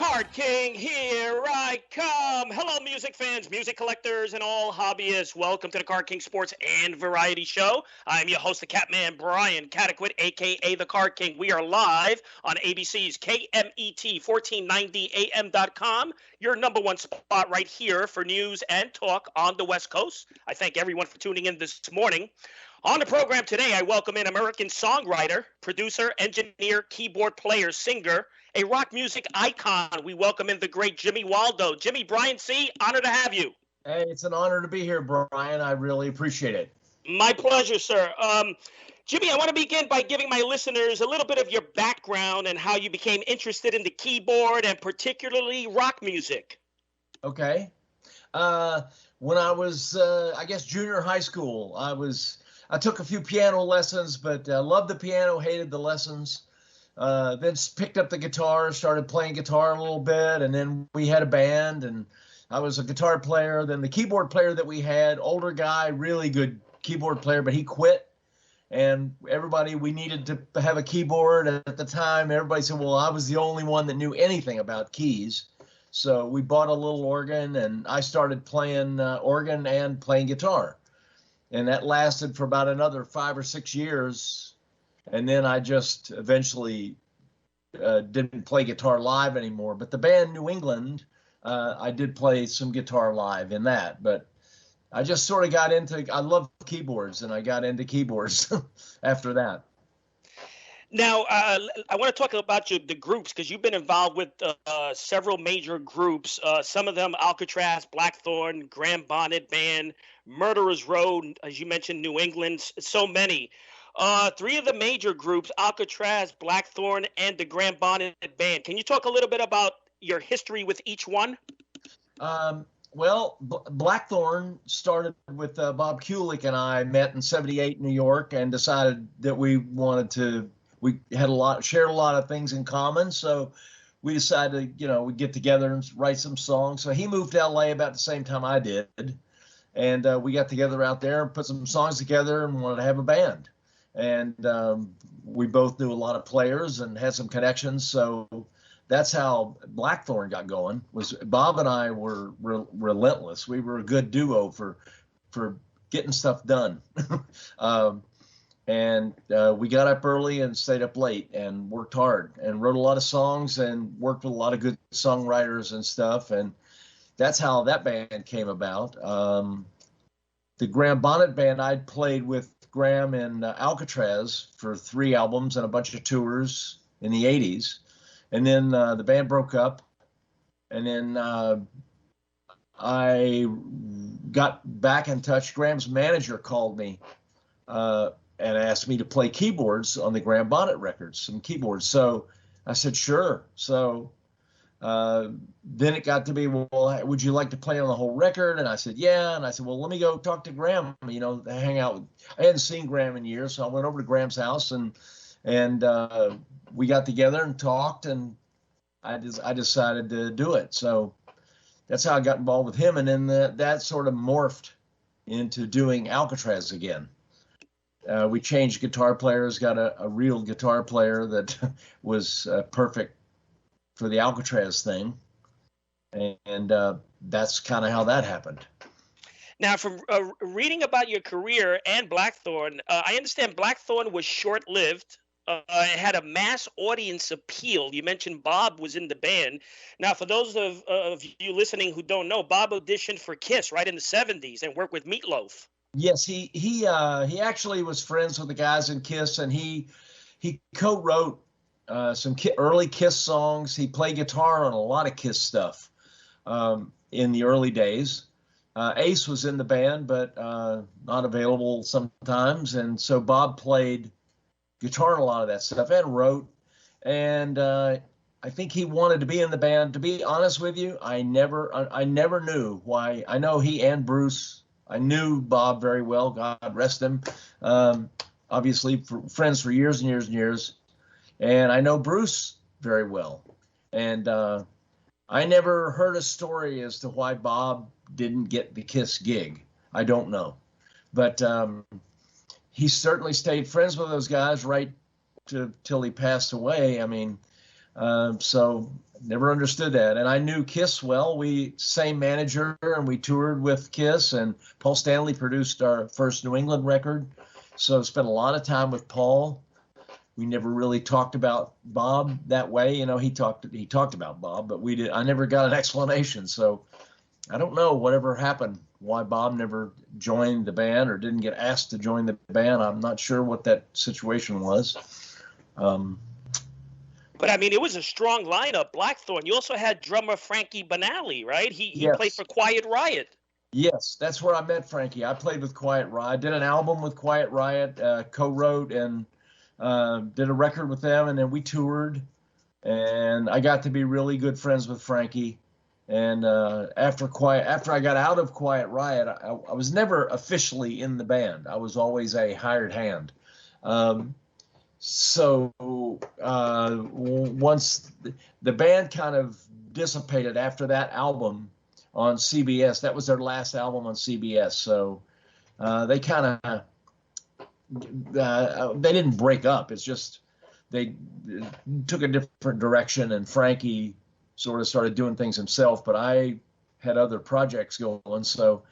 Card King, here I come. Hello, music fans, music collectors, and all hobbyists. Welcome to the Card King Sports and Variety Show. I'm your host, the Catman, Brian Cataquet, a.k.a. the Card King. We are live on ABC's KMET 1490am.com, your number one spot right here for news and talk on the West Coast. I thank everyone for tuning in this morning. On the program today, I welcome in American songwriter, producer, engineer, keyboard player, singer, a rock music icon. We welcome in the great Jimmy Waldo. Jimmy, Brian C., honor to have you. Hey, it's an honor to be here, Brian. I really appreciate it. My pleasure, sir. Jimmy, I want to begin by giving my listeners a little bit of your background and how you became interested in the keyboard and particularly rock music. Okay. When I was, I guess, junior high school, I took a few piano lessons, but loved the piano, hated the lessons. Then picked up the guitar, started playing guitar a little bit, and then we had a band, and I was a guitar player. Then the keyboard player that we had, older guy, really good keyboard player, but he quit. And we needed to have a keyboard at the time. Everybody said, well, I was the only one that knew anything about keys. So we bought a little organ, and I started playing organ and playing guitar. And that lasted for about another 5 or 6 years. And then I just eventually didn't play guitar live anymore. But the band New England, I did play some guitar live in that. But I just sort of I love keyboards, and I got into keyboards after that. Now, I want to talk about the groups, because you've been involved with several major groups, some of them Alcatrazz, Blackthorne, Graham Bonnet Band, Murderers Row, as you mentioned, New England, so many. Three of the major groups, Alcatrazz, Blackthorne, and the Graham Bonnet Band. Can you talk a little bit about your history with each one? Well, Blackthorne started with Bob Kulick, and I met in '78 in New York and decided that we shared a lot of things in common. So we decided, we'd get together and write some songs. So he moved to LA about the same time I did. And we got together out there and put some songs together and wanted to have a band. And we both knew a lot of players and had some connections. So that's how Blackthorne got going. Was Bob and I were relentless. We were a good duo for getting stuff done. And we got up early and stayed up late and worked hard and wrote a lot of songs and worked with a lot of good songwriters and stuff. And that's how that band came about. The Graham Bonnet Band, I'd played with Graham in Alcatrazz for 3 albums and a bunch of tours in the 80s. And then the band broke up. And then I got back in touch. Graham's manager called me and asked me to play keyboards on the Graham Bonnet records, some keyboards. So I said, sure. So then it got to be, well, would you like to play on the whole record? And I said, yeah. And I said, well, let me go talk to Graham, hang out. I hadn't seen Graham in years. So I went over to Graham's house and we got together and talked, and I decided to do it. So that's how I got involved with him. And then that sort of morphed into doing Alcatrazz again. We changed guitar players, got a real guitar player that was perfect for the Alcatrazz thing. And that's kind of how that happened. Now, from reading about your career and Blackthorne, I understand Blackthorne was short-lived. It had a mass audience appeal. You mentioned Bob was in the band. Now, for those of you listening who don't know, Bob auditioned for Kiss right in the 70s and worked with Meatloaf. Yes, he actually was friends with the guys in Kiss, and he co-wrote some early Kiss songs. He played guitar on a lot of Kiss stuff in the early days. Ace was in the band, but not available sometimes, and so Bob played guitar on a lot of that stuff and wrote. And I think he wanted to be in the band. To be honest with you, I never knew why. I know he and Bruce. I knew Bob very well, God rest him, obviously friends for years and years and years. And I know Bruce very well. And I never heard a story as to why Bob didn't get the Kiss gig. I don't know. But he certainly stayed friends with those guys right till he passed away. I mean, so Never understood that. And I knew Kiss well. We same manager, and we toured with Kiss. And Paul Stanley produced our first New England record, so spent a lot of time with Paul. We never really talked about Bob that way. He talked about Bob, but we did. I never got an explanation. So I don't know whatever happened, why Bob never joined the band or didn't get asked to join the band. I'm not sure what that situation was. But I mean, it was a strong lineup. Blackthorne. You also had drummer Frankie Banali, right? He Yes. played for Quiet Riot. Yes, that's where I met Frankie. I played with Quiet Riot. I did an album with Quiet Riot, co-wrote and did a record with them, and then we toured. And I got to be really good friends with Frankie. And after I got out of Quiet Riot, I was never officially in the band. I was always a hired hand. So once the band kind of dissipated after that album on CBS, that was their last album on CBS. So they kind of they didn't break up. It's just they took a different direction, and Frankie sort of started doing things himself. But I had other projects going, so.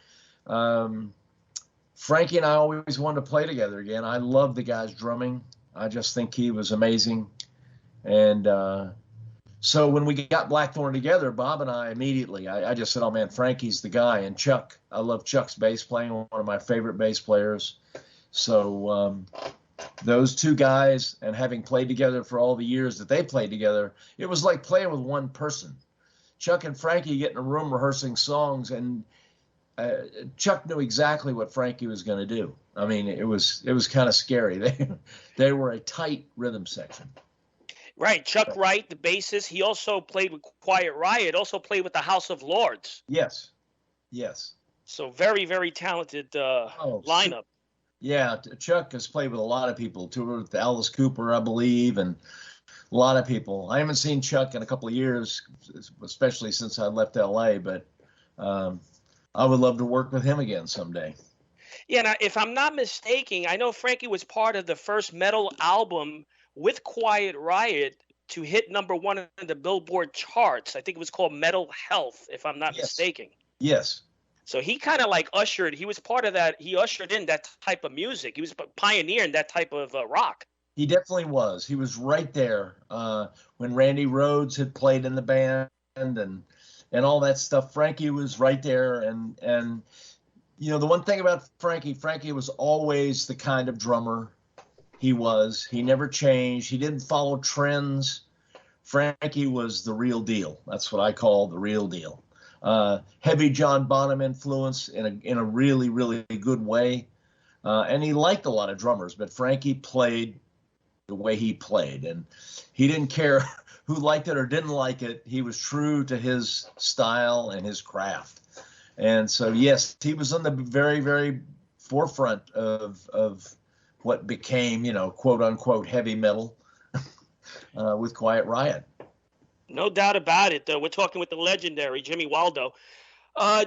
Frankie and I always wanted to play together again. I love the guy's drumming. I just think he was amazing. And so when we got Blackthorne together, Bob and I immediately, I just said, oh man, Frankie's the guy. And Chuck, I love Chuck's bass playing, one of my favorite bass players. So those two guys, and having played together for all the years that they played together, it was like playing with one person. Chuck and Frankie get in a room rehearsing songs, and Chuck knew exactly what Frankie was going to do. I mean, it was kind of scary. They were a tight rhythm section. Right, Chuck Wright, the bassist. He also played with Quiet Riot. Also played with the House of Lords. Yes. So very, very talented lineup. Yeah, Chuck has played with a lot of people. Toured with Alice Cooper, I believe, and a lot of people. I haven't seen Chuck in a couple of years, especially since I left LA. But I would love to work with him again someday. Yeah, now, if I'm not mistaken, I know Frankie was part of the first metal album with Quiet Riot to hit #1 in the Billboard charts. I think it was called Metal Health, if I'm not mistaken. Yes. So he kind of like he was part of that. He ushered in that type of music. He was pioneering that type of rock. He definitely was. He was right there when Randy Rhoads had played in the band and all that stuff. Frankie was right there. And the one thing about Frankie was always the kind of drummer he was. He never changed. He didn't follow trends. Frankie was the real deal. That's what I call the real deal. Heavy John Bonham influence in a really, really good way. And he liked a lot of drummers, but Frankie played the way he played, and he didn't care who liked it or didn't like it. He was true to his style and his craft. And so, yes, he was on the very, very forefront of what became, quote unquote, heavy metal with Quiet Riot. No doubt about it. We're talking with the legendary Jimmy Waldo.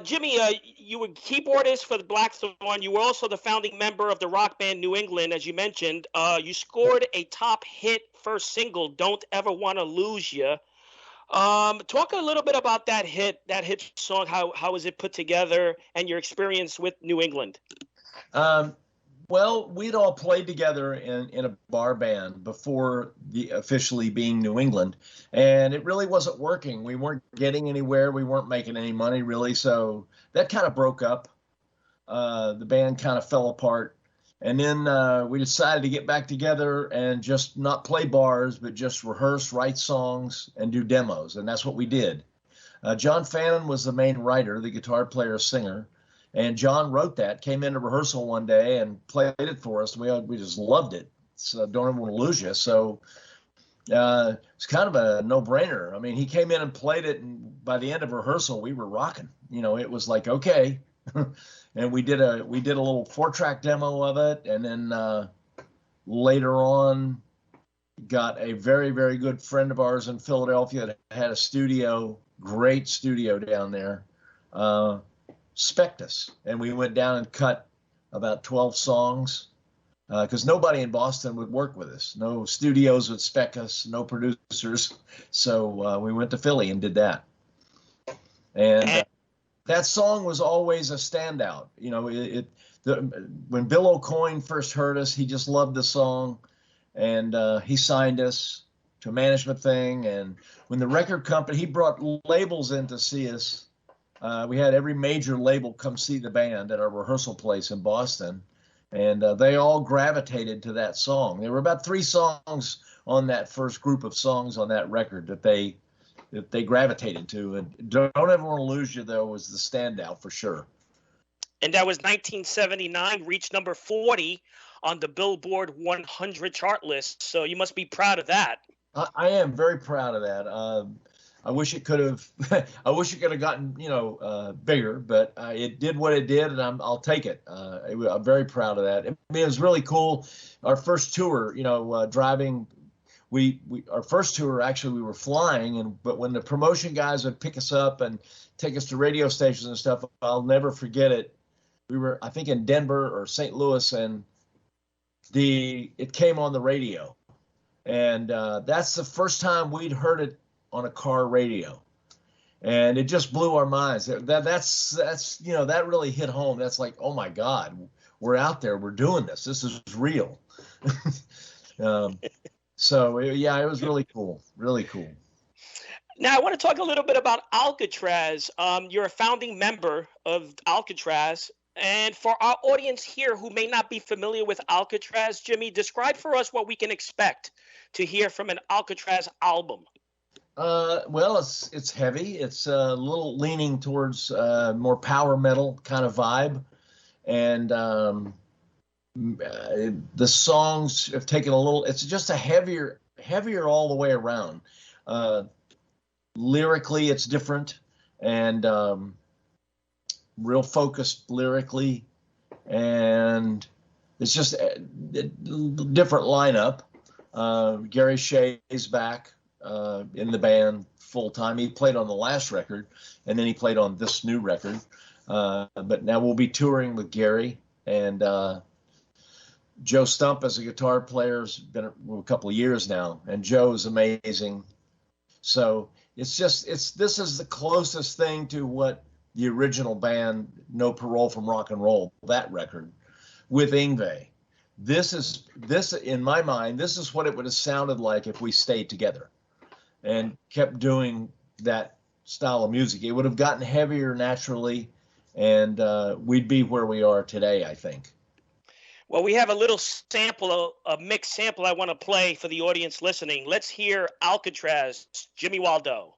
Jimmy, you were keyboardist for the Blackthorne. You were also the founding member of the rock band New England, as you mentioned. You scored a top hit first single, "Don't Ever Want to Lose Ya." Talk a little bit about that hit song. How was it put together, and your experience with New England? Well, we'd all played together in a bar band before officially being New England, and it really wasn't working. We weren't getting anywhere. We weren't making any money, really, so that kind of broke up. The band kind of fell apart, and then we decided to get back together and just not play bars, but just rehearse, write songs, and do demos, and that's what we did. John Fannin was the main writer, the guitar player, singer. And John wrote that, came into rehearsal one day and played it for us. We just loved it. So Don't Ever Want to Lose You. So it's kind of a no-brainer. I mean, he came in and played it, and by the end of rehearsal, we were rocking. It was like, okay. And we did a little 4-track demo of it, and then later on got a very, very good friend of ours in Philadelphia that had a great studio down there. Spectus, and we went down and cut about 12 songs because nobody in Boston would work with us. No studios would spec us, no producers. So we went to Philly and did that. And that song was always a standout. You know, when Bill O'Coin first heard us, he just loved the song, and he signed us to a management thing. And when the record company, he brought labels in to see us. We had every major label come see the band at our rehearsal place in Boston. And they all gravitated to that song. There were about 3 songs on that first group of songs on that record that they gravitated to. And Don't Ever Want to Lose You, though, was the standout for sure. And that was 1979, reached number 40 on the Billboard 100 chart list. So you must be proud of that. I am very proud of that. I wish it could have. I wish it could have gotten, bigger, but it did what it did, and I'll take it. I'm very proud of that. I mean, it was really cool. Our first tour, driving. Our first tour, actually, we were flying, but when the promotion guys would pick us up and take us to radio stations and stuff, I'll never forget it. We were, I think, in Denver or St. Louis, and it came on the radio, and that's the first time we'd heard it on a car radio, and it just blew our minds. That's that really hit home. That's like, oh my God, we're out there, we're doing this. This is real. So yeah, it was really cool, really cool. Now I want to talk a little bit about Alcatrazz. You're a founding member of Alcatrazz, and for our audience here who may not be familiar with Alcatrazz, Jimmy, describe for us what we can expect to hear from an Alcatrazz album. Well, it's heavy. It's a little leaning towards more power metal kind of vibe, and the songs have taken a little. It's just a heavier all the way around. Lyrically, it's different, and real focused lyrically, and it's just a different lineup. Gary Shea's back in the band full time. He played on the last record, and then he played on this new record. But now we'll be touring with Gary, and Joe Stump as a guitar player has been a couple of years now, and Joe is amazing. So this is the closest thing to what the original band, No Parole from Rock and Roll, that record with Yngwie. This in my mind, this is what it would have sounded like if we stayed together and kept doing that style of music. It would have gotten heavier naturally, and we'd be where we are today, I think. Well, we have a little sample, a mixed sample I want to play for the audience listening. Let's hear Alcatrazz, Jimmy Waldo.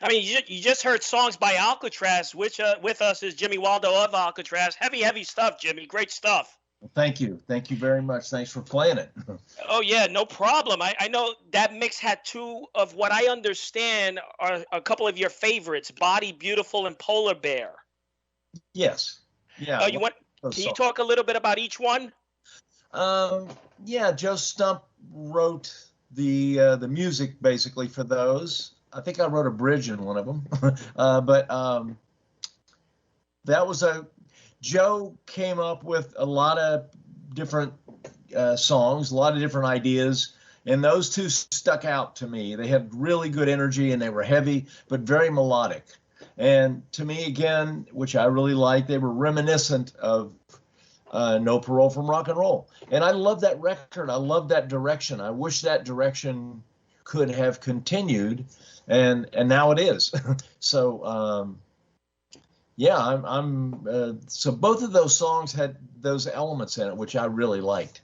I mean, you just heard songs by Alcatrazz, which with us is Jimmy Waldo of Alcatrazz. Heavy, heavy stuff, Jimmy. Great stuff. Well, thank you. Thank you very much. Thanks for playing it. Oh yeah, no problem. I know that mix had two of what I understand are a couple of your favorites, Body Beautiful and Polar Bear. Yes. Yeah. You want? Can you talk a little bit about each one? Yeah, Joe Stump wrote the music basically for those. I think I wrote a bridge in one of them, but that was Joe came up with a lot of different songs, a lot of different ideas, and those two stuck out to me. They had really good energy and they were heavy, but very melodic. And to me, again, which I really like, they were reminiscent of No Parole from Rock and Roll. And I love that record. I love that direction. I wish that direction could have continued, and now it is. So yeah, so both of those songs had those elements in it, which I really liked.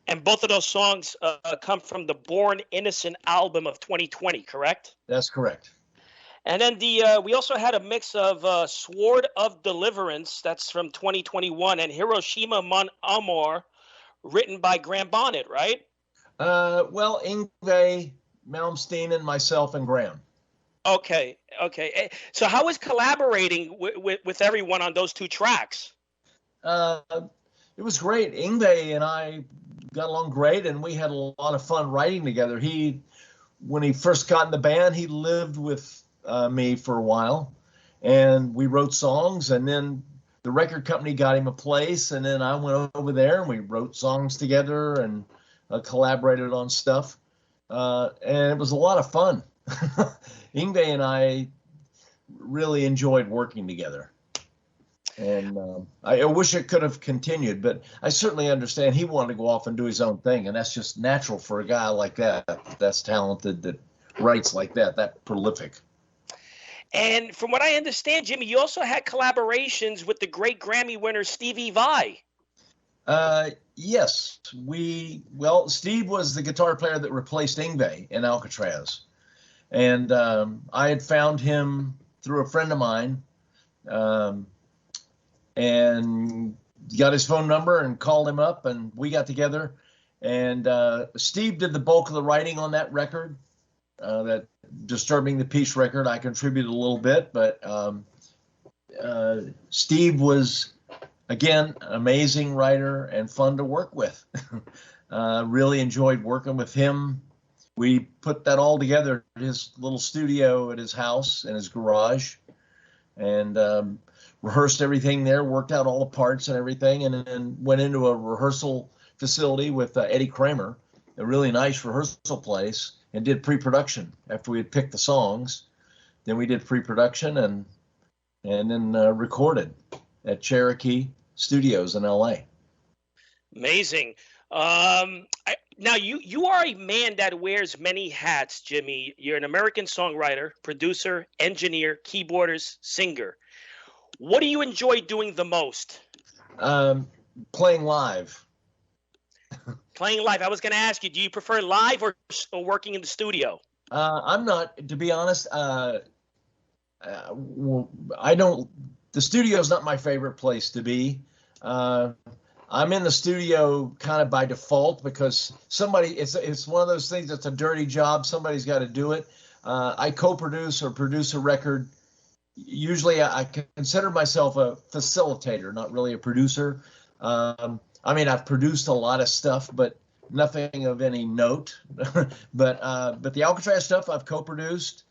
And both of those songs come from the Born Innocent album of 2020, correct? That's correct. And then we also had a mix of Sword of Deliverance, that's from 2021, and Hiroshima Mon Amour, written by Graham Bonnet, right? Well, Yngwie Malmsteen and myself and Graham. Okay. So how was collaborating with everyone on those two tracks? It was great. Yngwie and I got along great, and we had a lot of fun writing together. When he first got in the band, he lived with me for a while, and we wrote songs, and then the record company got him a place, and then I went over there and we wrote songs together and collaborated on stuff, and it was a lot of fun. Yngwie and I really enjoyed working together, and I wish it could have continued, but I certainly understand he wanted to go off and do his own thing, and that's just natural for a guy like that's talented, that writes like that prolific. And from what I understand, Jimmy, you also had collaborations with the great Grammy winner Stevie Vai. Yes, Steve was the guitar player that replaced Yngwie in Alcatrazz, and I had found him through a friend of mine, and got his phone number and called him up, and we got together, and Steve did the bulk of the writing on that record. That Disturbing the Peace record, I contributed a little bit, but Steve was, again, an amazing writer and fun to work with. Really enjoyed working with him. We put that all together at his little studio at his house, in his garage, and rehearsed everything there, worked out all the parts and everything, and then went into a rehearsal facility with Eddie Kramer, a really nice rehearsal place, and did pre-production after we had picked the songs. Then we did pre-production and then recorded at Cherokee Studios in LA. Amazing. Now you are a man that wears many hats, Jimmy. You're an American songwriter, producer, engineer, keyboardist, singer. What do you enjoy doing the most? Playing live. Playing live. I was going to ask you, do you prefer live or working in the studio? I'm not, to be honest. I don't. The studio is not my favorite place to be. I'm in the studio kind of by default because it's one of those things that's a dirty job. Somebody's got to do it. I co-produce or produce a record. Usually I consider myself a facilitator, not really a producer. I mean, I've produced a lot of stuff, but nothing of any note. but the Alcatrazz stuff I've co-produced,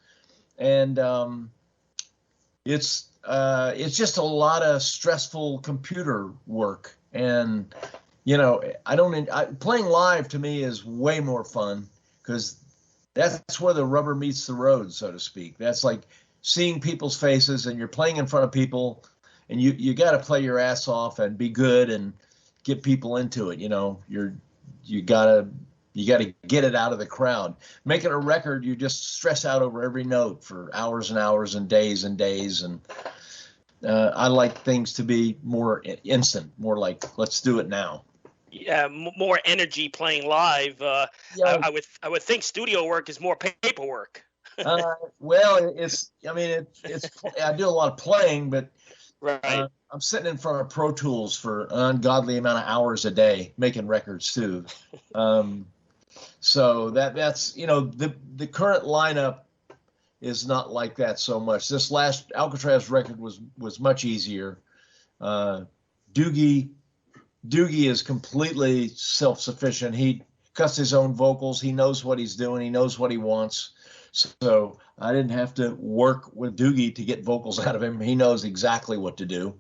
and it's just a lot of stressful computer work. And playing live to me is way more fun because that's where the rubber meets the road, so to speak. That's like seeing people's faces, and you're playing in front of people, and you got to play your ass off and be good and get people into it. You gotta get it out of the crowd. Making a record, you just stress out over every note for hours and hours and days, and I like things to be more instant, more like let's do it now. Yeah, more energy playing live. Yeah. I would think studio work is more paperwork. Well, I mean, I do a lot of playing, but Right. I'm sitting in front of Pro Tools for an ungodly amount of hours a day making records too. Um, so that's the current lineup is not like that so much. This last Alcatrazz record was much easier. Uh, Doogie Doogie is completely self-sufficient. He cuts his own vocals. He knows what he's doing. He knows what he wants. So I didn't have to work with Doogie to get vocals out of him. He knows exactly what to do.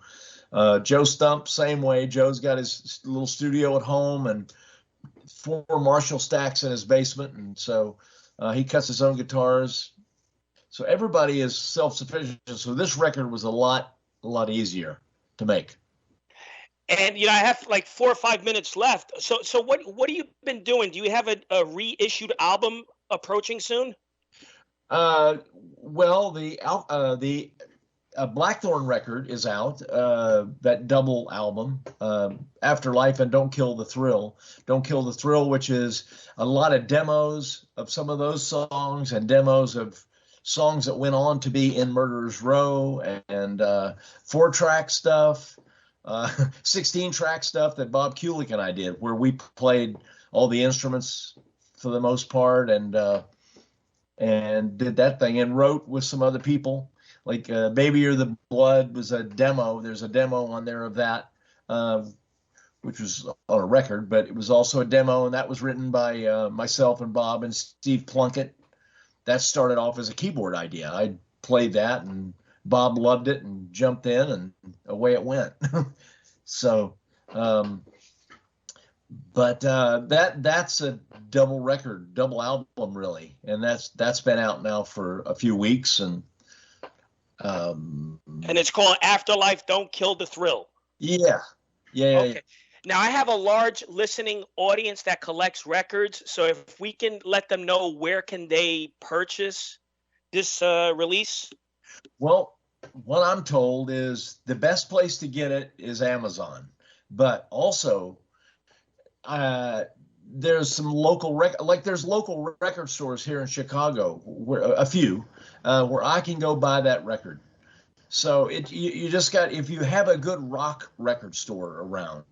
Joe Stump, same way. Joe's got his little studio at home and 4 Marshall stacks in his basement, and so he cuts his own guitars. So everybody is self-sufficient. So this record was a lot easier to make. And I have like 4 or 5 minutes left. So what have you been doing? Do you have a reissued album approaching soon? Well, the Blackthorne record is out. That double album, Afterlife and Don't Kill the Thrill. Don't Kill the Thrill, which is a lot of demos of some of those songs and demos of songs that went on to be in Murderer's Row, and 4-track stuff. 16-track stuff that Bob Kulick and I did, where we played all the instruments for the most part, and did that thing and wrote with some other people. Like Baby You're the Blood was a demo. There's a demo on there of that, which was on a record, but it was also a demo, and that was written by myself and Bob and Steve Plunkett. That started off as a keyboard idea. I played that, and Bob loved it and jumped in, and away it went. So, but that's a double record, double album, really, and that's been out now for a few weeks, and it's called Afterlife, Don't Kill the Thrill. Yeah. Okay. Now, I have a large listening audience that collects records, so if we can let them know, where can they purchase this release? Well, what I'm told is the best place to get it is Amazon, but also there's some local there's local record stores here in Chicago, where a few where I can go buy that record. So you just got, if you have a good rock record store around,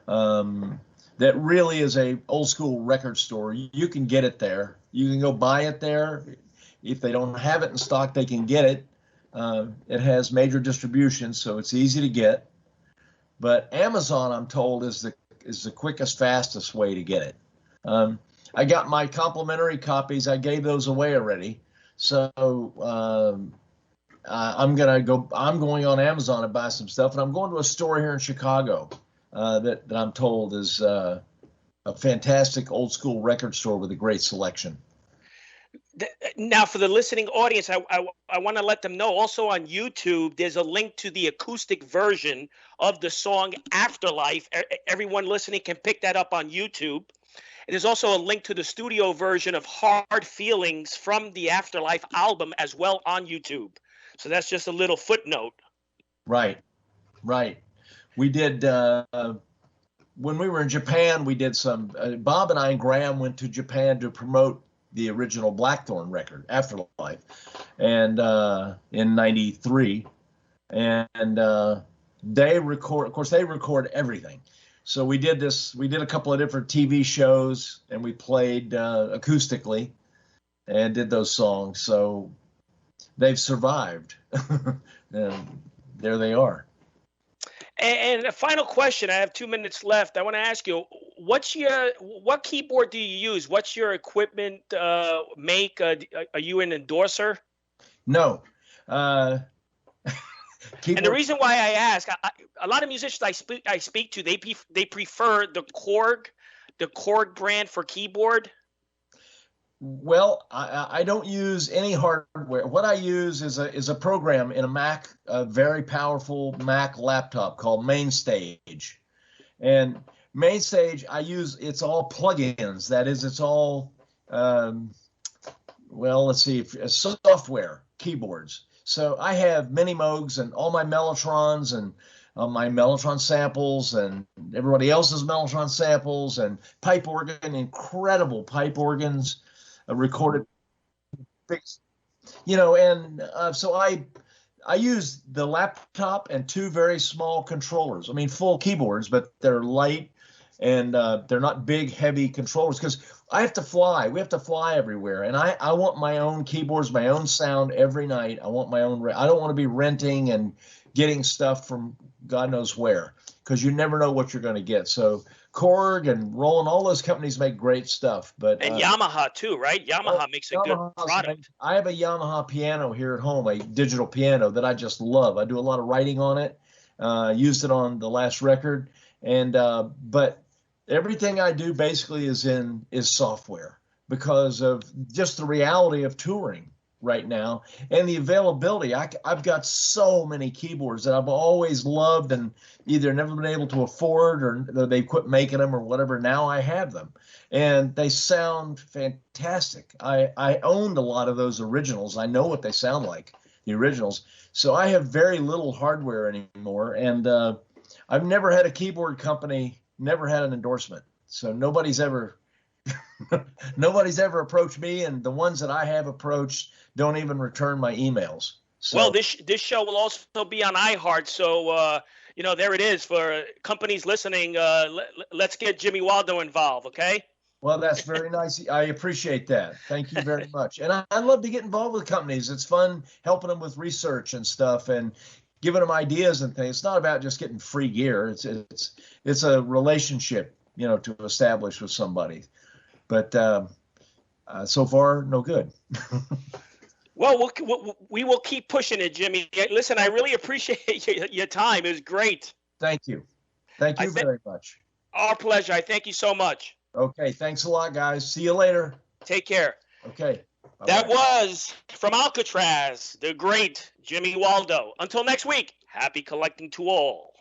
that really is a old school record store, you can get it there. You can go buy it there. If they don't have it in stock, they can get it. It has major distribution, so it's easy to get. But Amazon, I'm told, is the quickest, fastest way to get it. I got my complimentary copies. I gave those away already. So I'm going on Amazon to buy some stuff, and I'm going to a store here in Chicago that I'm told is a fantastic old school record store with a great selection. Now, for the listening audience, I want to let them know, also on YouTube, there's a link to the acoustic version of the song Afterlife. Everyone listening can pick that up on YouTube. And there's also a link to the studio version of Hard Feelings from the Afterlife album as well on YouTube. So that's just a little footnote. Right. We did, when we were in Japan, we did some, Bob and I and Graham went to Japan to promote the original Blackthorne record, Afterlife, and in '93, and they record everything. So we did a couple of different TV shows, and we played acoustically and did those songs. So they've survived, and there they are. And a final question, I have 2 minutes left. I want to ask you, what keyboard do you use? What's your equipment make? Are you an endorser? No. And the reason why I ask, a lot of musicians I speak to, they prefer the Korg brand for keyboard. Well, I don't use any hardware. What I use is a program in a Mac, a very powerful Mac laptop called MainStage. And MainStage, it's all plugins. That is, it's all, software keyboards. So I have mini Moogs and all my Mellotrons and my Mellotron samples and everybody else's Mellotron samples and pipe organ, incredible pipe organs. Recorded And so I use the laptop and two very small controllers. I mean, full keyboards, but they're light and they're not big, heavy controllers because I have to fly. We have to fly everywhere. And I want my own keyboards, my own sound every night. I want my own. I don't want to be renting and getting stuff from God knows where because you never know what you're going to get. So Korg and Roland, all those companies make great stuff. And Yamaha too, right? Yamaha makes a good product. I have a Yamaha piano here at home, a digital piano that I just love. I do a lot of writing on it. Used it on the last record, and but everything I do basically is software because of just the reality of touring right now and the availability. I've got so many keyboards that I've always loved and either never been able to afford or they quit making them or whatever. Now I have them and they sound fantastic. I owned a lot of those originals. I know what they sound like, the originals. So I have very little hardware anymore. And I've never had a keyboard company, never had an endorsement. So nobody's ever approached me, and the ones that I have approached don't even return my emails. So, well, this show will also be on iHeart, so there it is for companies listening. Let's get Jimmy Waldo involved, okay? Well, that's very nice. I appreciate that. Thank you very much. And I love to get involved with companies. It's fun helping them with research and stuff and giving them ideas and things. It's not about just getting free gear. It's a relationship, to establish with somebody. But so far, no good. Well, we will keep pushing it, Jimmy. Listen, I really appreciate your time. It was great. Thank you. Thank you very much. Our pleasure. I thank you so much. Okay. Thanks a lot, guys. See you later. Take care. Okay. Bye-bye. That was from Alcatrazz, the great Jimmy Waldo. Until next week, happy collecting to all.